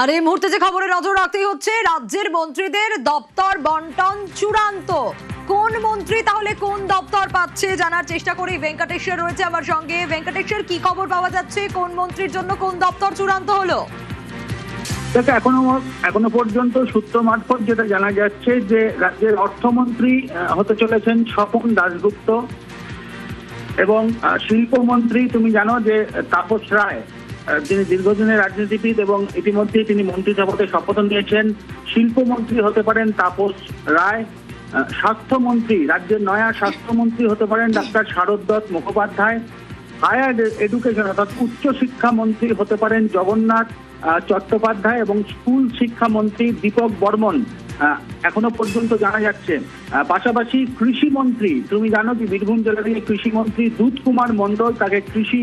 আর এই মুহূর্তে যে খবরে নজর রাখতেই হচ্ছে, রাজ্যের মন্ত্রীদের দপ্তর বন্টন চূড়ান্ত। কোন মন্ত্রী তাহলে কোন দপ্তর পাচ্ছে জানার চেষ্টা করি। ভেঙ্কটেশ্বর রয়েছে আমার সঙ্গে। ভেঙ্কটেশ্বর, কি খবর পাওয়া যাচ্ছে? কোন মন্ত্রীর জন্য কোন দপ্তর চূড়ান্ত হলো? দেখো, এখনো পর্যন্ত সূত্র মারফত যেটা জানা যাচ্ছে যে রাজ্যের অর্থমন্ত্রী হতে চলেছেন স্বপন দাশগুপ্ত এবং শিল্পমন্ত্রী তুমি জানো যে তাপস রায়। তিনি দীর্ঘদিনের রাজনীতিবিদ এবং ইতিমধ্যেই তিনি মন্ত্রী শপথে শপথ নিয়েছেন। শিল্পমন্ত্রী হতে পারেন তাপস রায়। স্বাস্থ্যমন্ত্রী, রাজ্যের নয়া স্বাস্থ্যমন্ত্রী হতে পারেন ডাক্তার শারদ মুখোপাধ্যায়। হায়ার এডুকেশন অর্থাৎ উচ্চ শিক্ষামন্ত্রী হতে পারেন জগন্নাথ চট্টোপাধ্যায় এবং স্কুল শিক্ষামন্ত্রী দীপক বর্মন এখনো পর্যন্ত জানা যাচ্ছে। পাশাপাশি কৃষিমন্ত্রী, তুমি জানো যে বীরভূম জেলার কৃষিমন্ত্রী দুধ কুমার মণ্ডল, তাকে কৃষি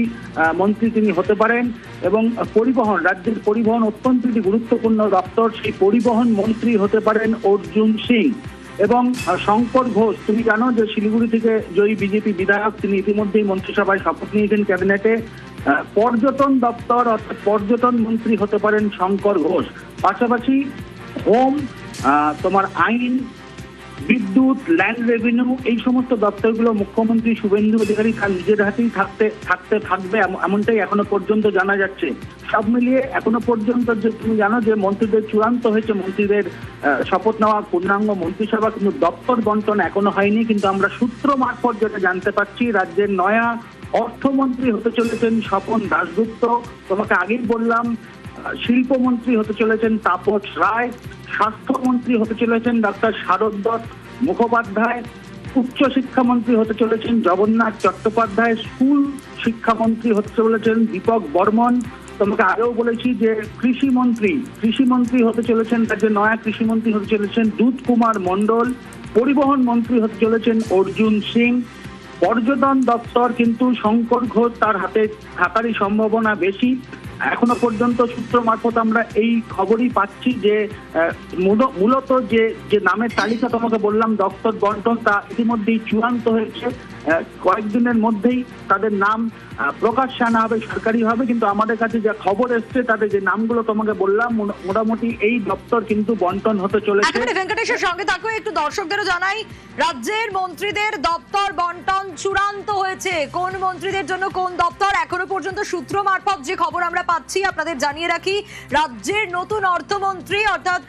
মন্ত্রী তিনি হতে পারেন। এবং পরিবহন, রাজ্যের পরিবহন অত্যন্ত একটি গুরুত্বপূর্ণ দপ্তর, সেই পরিবহন মন্ত্রী হতে পারেন অর্জুন সিং। এবং শঙ্কর ঘোষ, তুমি জানো যে শিলিগুড়ি থেকে জয়ী বিজেপি বিধায়ক, তিনি ইতিমধ্যেই মন্ত্রিসভায় শপথ নিয়েছেন ক্যাবিনেটে। পর্যটন দপ্তর অর্থাৎ পর্যটন মন্ত্রী হতে পারেন শঙ্কর ঘোষ। পাশাপাশি হোম, তোমার আইন, বিদ্যুৎ, ল্যান্ড রেভিনিউ, এই সমস্ত দপ্তরগুলো মুখ্যমন্ত্রী শুভেন্দু অধিকারী তার নিজের হাতেই থাকবে এমনটাই এখনো পর্যন্ত জানা যাচ্ছে। সব মিলিয়ে এখনো পর্যন্ত যে তুমি জানো যে মন্ত্রীদের চূড়ান্ত হয়েছে, মন্ত্রীদের শপথ নেওয়া পূর্ণাঙ্গ মন্ত্রিসভা, কিন্তু দপ্তর বন্টন এখনো হয়নি। কিন্তু আমরা সূত্র মারফত যেটা জানতে পারছি, রাজ্যের নয়া অর্থমন্ত্রী হতে চলেছেন স্বপন দাশগুপ্ত। তোমাকে আগেই বললাম, শিল্পমন্ত্রী হতে চলেছেন তাপস রায়। স্বাস্থ্যমন্ত্রী হতে চলেছেন ডাক্তার শারদ মুখোপাধ্যায়। উচ্চ শিক্ষামন্ত্রী হতে চলেছেন জগন্নাথ চট্টোপাধ্যায়। স্কুল শিক্ষামন্ত্রী হতে চলেছেন দীপক বর্মন। তোমাকে আগেও বলেছি যে কৃষিমন্ত্রী হতে চলেছেন, রাজ্যের নয়া কৃষিমন্ত্রী হতে চলেছেন দুধ কুমার মণ্ডল। পরিবহন মন্ত্রী হতে চলেছেন অর্জুন সিং। পর্যটন দপ্তর কিন্তু শঙ্কর ঘোষ তার হাতে থাকারই সম্ভাবনা বেশি। এখনো পর্যন্ত সূত্র মারফত আমরা এই খবরই পাচ্ছি যে মূলত যে নামের তালিকা তোমাকে বললাম দপ্তর বন্টন, তা ইতিমধ্যেই চূড়ান্ত হয়েছে। কয়েকদিনের মধ্যেই তাদের নাম প্রকাশ্যে আনা হবে সরকারিভাবে। কিন্তু আমাদের কাছে যে খবর এসছে, তাদের যে নামগুলো তোমাকে বললাম, মোটামুটি এই দপ্তর কিন্তু বন্টন হতে চলেছে। ভেঙ্কটেশের সঙ্গে থাকো, একটু দর্শকদেরও জানাই, রাজ্যের মন্ত্রীদের দপ্তর বন্টন চূড়ান্ত হয়েছে। কোন মন্ত্রীদের জন্য কোন দপ্তর এখনো পর্যন্ত সূত্র মারফত যে খবর আমরা পাচ্ছি আপনাদের জানিয়ে রাখি। রাজ্যের নতুন অর্থমন্ত্রী অর্থাৎ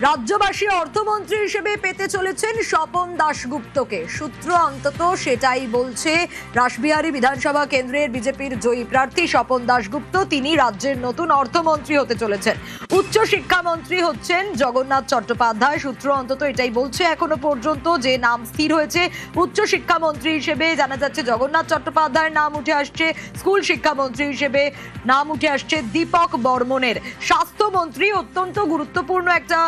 রাজ্যবাসী অর্থমন্ত্রী হিসেবে পেতে চলেছেন স্বপন দাশগুপ্তকে। সূত্র অন্তত সেটাই বলছে। রাসবিহারী বিধানসভা কেন্দ্রের বিজেপির জয়ী প্রার্থী স্বপন দাশগুপ্ত, তিনি রাজ্যের নতুন অর্থমন্ত্রী হতে চলেছেন। উচ্চ শিক্ষামন্ত্রী হচ্ছেন জগন্নাথ চট্টোপাধ্যায়। সূত্র অন্তত এটাই বলছে এখনো পর্যন্ত, যে নাম স্থির হয়েছে উচ্চ শিক্ষামন্ত্রী হিসেবে জানা যাচ্ছে জগন্নাথ চট্টোপাধ্যায়ের নাম উঠে আসছে। স্কুল শিক্ষামন্ত্রী হিসেবে নাম উঠে আসছে দীপক বর্মনের। স্বাস্থ্যমন্ত্রী অত্যন্ত গুরুত্বপূর্ণ একটা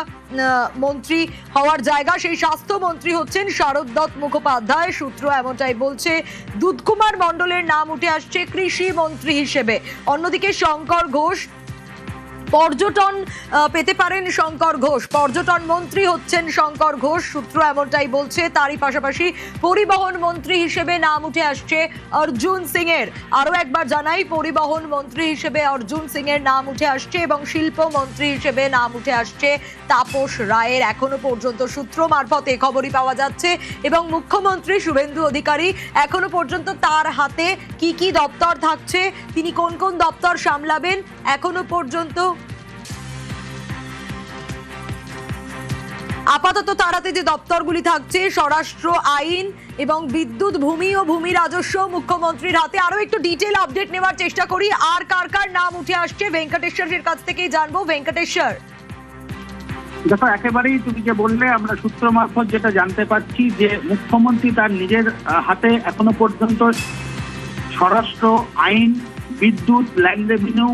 মন্ত্রী হওয়ার জায়গা, সেই স্বাস্থ্যমন্ত্রী হচ্ছেন শারদ মুখোপাধ্যায়। সূত্র এমনটাই বলছে। দুধকুমার মণ্ডলের নাম উঠে আসছে কৃষি মন্ত্রী হিসেবে। অন্যদিকে শঙ্কর ঘোষ, পর্যটন পেতে পারেন শঙ্কর ঘোষ, পর্যটন মন্ত্রী হচ্ছেন শঙ্কর ঘোষ। সূত্র এমনটাই বলছে। তারই পাশাপাশি পরিবহন মন্ত্রী হিসেবে নাম উঠে আসছে অর্জুন সিং এর। আরো একবার জানাই, পরিবহন মন্ত্রী হিসেবে অর্জুন সিং এর নাম উঠে আসছে এবং শিল্প মন্ত্রী হিসেবে নাম উঠে আসছে তাপস রায়ের। এখনো পর্যন্ত সূত্র মারফত এই খবরই পাওয়া যাচ্ছে। এবং মুখ্যমন্ত্রী শুভেন্দু অধিকারী এখনো পর্যন্ত তার হাতে কি কি দপ্তর থাকছে, তিনি কোন কোন দপ্তর সামলাবেন, এখনো পর্যন্ত আপাতত তার হাতে যে দপ্তরগুলি থাকছে স্বরাষ্ট্র, আইন এবং বিদ্যুৎ, ভূমি ও ভূমি রাজস্ব মুখ্যমন্ত্রীর হাতে। আরো একটু ডিটেল আপডেট নেওয়ার চেষ্টা করি, আর কার কার নাম উঠে আসছে ভেঙ্কটেশ্বরের কাছ থেকেই জানবো। ভেঙ্কটেশ্বর, দেখো, একেবারেই তুমি যে বললে, আমরা সূত্র মারফত যেটা জানতে পারছি যে মুখ্যমন্ত্রী তার নিজের হাতে এখনো পর্যন্ত স্বরাষ্ট্র, আইন, বিদ্যুৎ, ল্যান্ড রেভিনিউ,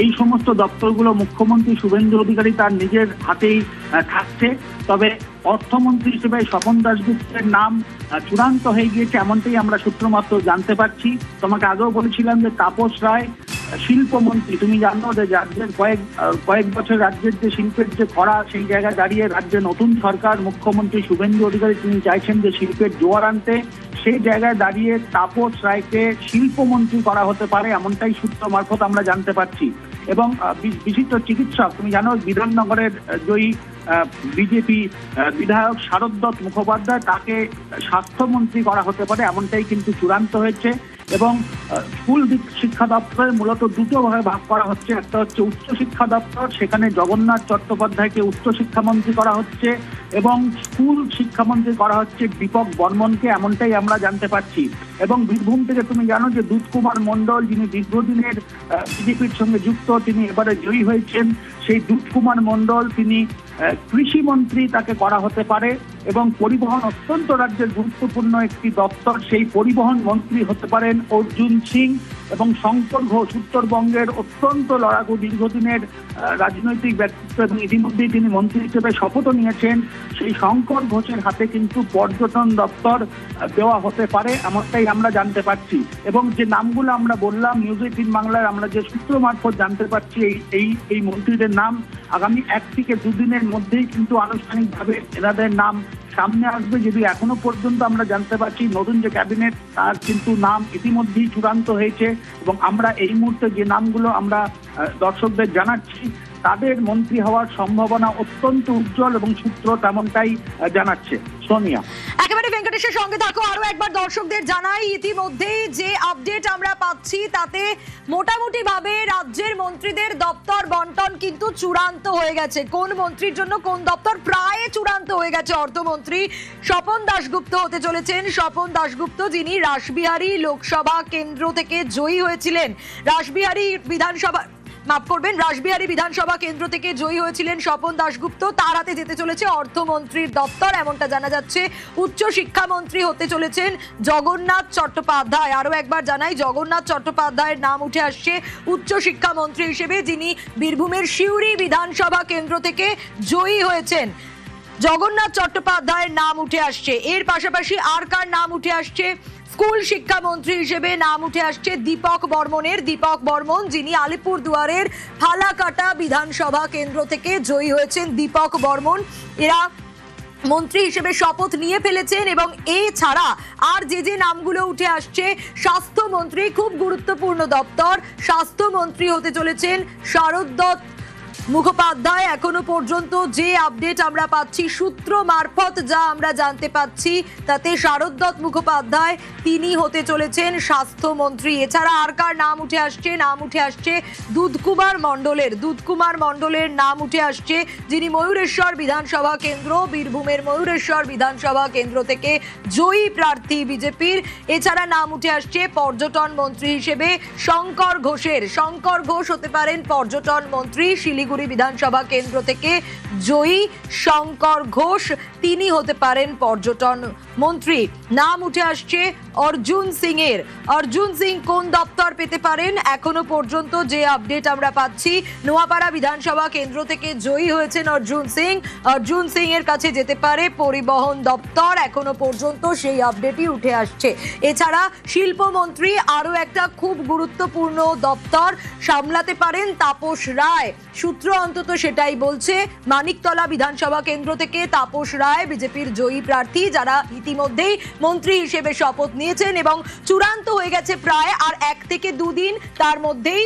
এই সমস্ত দপ্তরগুলো মুখ্যমন্ত্রী শুভেন্দু অধিকারী তার নিজের হাতেই থাকছে। তবে অর্থমন্ত্রী হিসেবে স্বপন দাশগুপ্তের নাম চূড়ান্ত হয়ে গিয়েছে, এমনটাই আমরা সূত্র মাত্র জানতে পারছি। তোমাকে আগেও বলেছিলাম যে তাপস রায় শিল্পমন্ত্রী, তুমি জানো যে রাজ্যের কয়েক বছর রাজ্যের যে শিল্পের যে খরা, সেই জায়গায় দাঁড়িয়ে রাজ্যে নতুন সরকার, মুখ্যমন্ত্রী শুভেন্দু অধিকারী তিনি চাইছেন যে শিল্পের জোয়ার আনতে। সেই জায়গায় দাঁড়িয়ে তাপস রায়কে শিল্পমন্ত্রী করা হতে পারে, এমনটাই সূত্র মারফত আমরা জানতে পারছি। এবং বিশিষ্ট চিকিৎসক, তুমি জানো বিধাননগরের জয়ী বিজেপি বিধায়ক শারদ দত্ত মুখোপাধ্যায়, তাকে স্বাস্থ্যমন্ত্রী করা হতে পারে এমনটাই কিন্তু চূড়ান্ত হয়েছে। এবং স্কুল শিক্ষা দপ্তরের মূলত দুটো ভাগে ভাগ করা হচ্ছে। একটা হচ্ছে উচ্চ শিক্ষা দপ্তর, সেখানে জগন্নাথ চট্টোপাধ্যায়কে উচ্চ শিক্ষামন্ত্রী করা হচ্ছে, এবং স্কুল শিক্ষামন্ত্রী করা হচ্ছে দীপক বর্মনকে, এমনটাই আমরা জানতে পারছি। এবং বীরভূম থেকে তুমি জানো যে দুধকুমার মণ্ডল, যিনি দীর্ঘদিনের বিজেপির সঙ্গে যুক্ত, তিনি এবারে জয়ী হয়েছেন। সেই দুধকুমার মণ্ডল তিনি কৃষিমন্ত্রী, তাকে করা হতে পারে। এবং পরিবহন অত্যন্ত রাজ্যের গুরুত্বপূর্ণ একটি দপ্তর, সেই পরিবহন মন্ত্রী হতে পারেন অর্জুন সিং। এবং শঙ্কর ঘোষ, উত্তরবঙ্গের অত্যন্ত লড়াকু দীর্ঘদিনের রাজনৈতিক ব্যক্তিত্ব, এবং ইতিমধ্যেই তিনি মন্ত্রী হিসেবে শপথও নিয়েছেন। সেই শঙ্কর ঘোষের হাতে কিন্তু পর্যটন দপ্তর দেওয়া হতে পারে এমনটাই আমরা জানতে পারছি। এবং যে নামগুলো আমরা বললাম নিউজ 18 বাংলার আমরা যে সূত্র মারফত জানতে পারছি, এই মন্ত্রীদের নাম আগামী 1 থেকে 2 দিনের মধ্যেই কিন্তু আনুষ্ঠানিকভাবে এনাদের নাম সামনে আসবে। যদি এখনো পর্যন্ত আমরা জানতে পারছি নতুন যে ক্যাবিনেট, তার কিন্তু নাম ইতিমধ্যেই চূড়ান্ত হয়েছে। এবং আমরা এই মুহূর্তে যে নামগুলো আমরা দর্শকদের জানাচ্ছি, তাদের মন্ত্রী হওয়ার সম্ভাবনা অত্যন্ত উজ্জ্বল, এবং সূত্র তেমনটাই জানাচ্ছে। সোনিয়া, একেবারে ভেঙ্কটেশের সঙ্গে থাকো। আরো একবার দর্শকদের জানাই, ইতিমধ্যেই যে আপডেট আমরা পাচ্ছি তাতে মোটামুটি ভাবে রাজ্যের মন্ত্রীদের দপ্তর বন্টন কিন্তু চূড়ান্ত হয়ে গেছে। কোন মন্ত্রীর জন্য কোন দপ্তর প্রায় চূড়ান্ত হয়ে গেছে। অর্থমন্ত্রী স্বপন দাশগুপ্ত হতে চলেছেন। স্বপন দাশগুপ্ত, যিনি রাসবিহারী লোকসভা কেন্দ্র থেকে জয়ী হয়েছিলেন। রাসবিহারী বিধানসভা কেন্দ্র থেকে জয়ী হয়েছিলেন স্বপন দাশগুপ্ত। তার হাতে যেতে চলেছে অর্থমন্ত্রীর দপ্তর, এমনটা জানা যাচ্ছে। উচ্চ শিক্ষামন্ত্রী হতে চলেছেন জগন্নাথ চট্টোপাধ্যায়। আরো একবার জানাই, জগন্নাথ চট্টোপাধ্যায়ের নাম উঠে আসছে উচ্চ শিক্ষামন্ত্রী হিসেবে, যিনি বীরভূমের সিউড়ি বিধানসভা কেন্দ্র থেকে জয়ী হয়েছেন। জগন্নাথ চট্টোপাধ্যায়ের নাম উঠে আসছে। এর পাশাপাশি আর কার নাম উঠে আসছে? স্কুল শিক্ষামন্ত্রী হিসেবে নাম উঠে আসছে দীপক বর্মনের। দীপক বর্মন, যিনি আলিপুরদুয়ারের ফালাকাটা বিধানসভা কেন্দ্র থেকে জয়ী হয়েছেন দীপক বর্মন। এরা মন্ত্রী হিসেবে শপথ নিয়ে ফেলেছেন। এবং এছাড়া আর যে নামগুলো উঠে আসছে, স্বাস্থ্যমন্ত্রী, খুব গুরুত্বপূর্ণ দপ্তর, স্বাস্থ্যমন্ত্রী হতে চলেছেন শারদ দত্ত মুখোপাধ্যায়। এখনো পর্যন্ত যে আপডেট আমরা পাচ্ছি, সূত্র মারফত যা আমরা জানতে পাচ্ছি, তাতে শারদ দত্ত মুখোপাধ্যায় তিনি হতে চলেছেন স্বাস্থ্যমন্ত্রী। এছাড়া আর কার নাম উঠে আসছে? নাম উঠে আসছে দুধকুমার মণ্ডলের নাম উঠে আসছে, যিনি ময়ূরেশ্বর বিধানসভা কেন্দ্র, বীরভূমের ময়ূরেশ্বর বিধানসভা কেন্দ্র থেকে জয়ী প্রার্থী বিজেপির। এছাড়া নাম উঠে আসছে পর্যটন মন্ত্রী হিসেবে শঙ্কর ঘোষের। শঙ্কর ঘোষ হতে পারেন পর্যটন মন্ত্রী। শিলিগুড়ি বিধানসভা কেন্দ্র থেকে জয়ী শঙ্কর ঘোষ, তিনি হতে পারেন পর্যটন মন্ত্রী। নাম উঠে আসছে অর্জুন সিং এর। অর্জুন সিং কোন দপ্তর পেতে পারেন? এখনো পর্যন্ত যে আপডেট আমরা পাচ্ছি, নোয়াপাড়া বিধানসভা কেন্দ্র থেকে জয়ী হয়েছেন অর্জুন সিং। অর্জুন সিং এর কাছে যেতে পারে পরিবহন দপ্তর, এখনো পর্যন্ত সেই আপডেটই উঠে আসছে। এছাড়া শিল্পমন্ত্রী, আরো একটা খুব গুরুত্বপূর্ণ দপ্তর সামলাতে পারেন তাপস রায়। সূত্র অন্তত সেটাই বলছে। মানিকতলা বিধানসভা কেন্দ্র থেকে তাপস রায় বিজেপির জয়ী প্রার্থী, যারা ইতিমধ্যেই মন্ত্রী হিসেবে শপথ নিয়েছেন এবং চূড়ান্ত হয়ে গেছে প্রায়। আর 1 থেকে 2 দিন তার মধ্যেই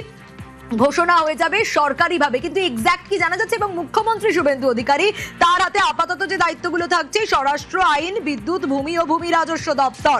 ঘোষণা হয়ে যাবে সরকারিভাবে, কিন্তু এক্স্যাক্ট কি জানা যাচ্ছে। এবং মুখ্যমন্ত্রী শুভেন্দু অধিকারী, তার হাতে আপাতত যে দায়িত্বগুলো থাকছে, স্বরাষ্ট্র, আইন, বিদ্যুৎ, ভূমি ও ভূমি রাজস্ব দপ্তর।